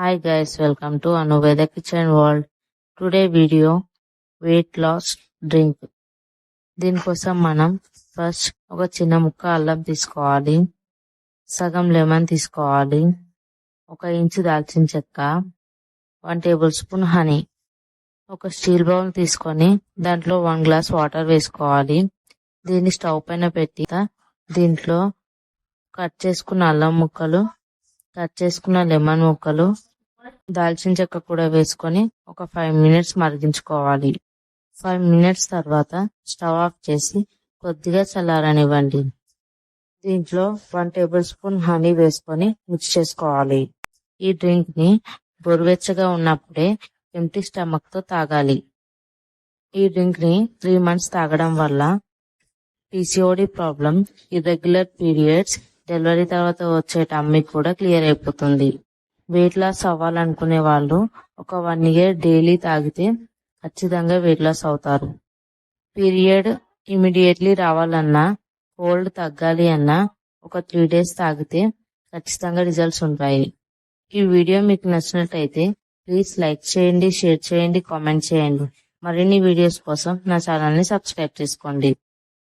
Hi guys, welcome to Anuveda Kitchen World. Today video weight loss drink. దీనికోసం మనం first ఒక చిన్న ముక్క అల్లం తీసుకోవాలి, సగం లెమన్ తీసుకోవాలి, 1 ఇంచు దాల్చిన చెక్క, 1 టేబుల్ స్పూన్ హనీ. ఒక స్టీల్ బౌల్ తీసుకొని దాంట్లో 1 గ్లాస్ వాటర్ వేసుకోవాలి. దీన్ని స్టవ్ పైన పెట్టి దీంట్లో కట్ చేసుకున్న అల్లం ముక్కలు, కట్ చేసుకున్న లెమన్ ముక్కలు, దాల్చిన చెక్క కూడా వేసుకొని ఒక 5 మినిట్స్ మరిగించుకోవాలి. 5 మినిట్స్ తర్వాత స్టవ్ ఆఫ్ చేసి కొద్దిగా చల్లారనివ్వండి. దీంట్లో 1 టేబుల్ స్పూన్ హనీ వేసుకొని మిక్స్ చేసుకోవాలి. ఈ డ్రింక్ ని గోరువెచ్చగా ఉన్నప్పుడే ఎంప్టీ స్టమక్ తో తాగాలి. ఈ డ్రింక్ ని 3 మంత్స్ తాగడం వల్ల PCOD problem, irregular periods, delivery తర్వాత వచ్చే టమ్మీ కూడా క్లియర్ అయిపోతుంది. వెయిట్ లాస్ అవ్వాలనుకునే వాళ్ళు ఒక 1 ఇయర్ డైలీ తాగితే ఖచ్చితంగా వెయిట్ లాస్ అవుతారు. పీరియడ్ ఇమీడియట్లీ రావాలన్నా, కోల్డ్ తగ్గాలి అన్నా ఒక 3 డేస్ తాగితే ఖచ్చితంగా రిజల్ట్స్ ఉంటాయి. ఈ వీడియో మీకు నచ్చినట్లయితే ప్లీజ్ లైక్ చేయండి, షేర్ చేయండి, కామెంట్ చేయండి. మరిన్ని వీడియోస్ కోసం నా ఛానల్ ని సబ్స్క్రైబ్ చేసుకోండి.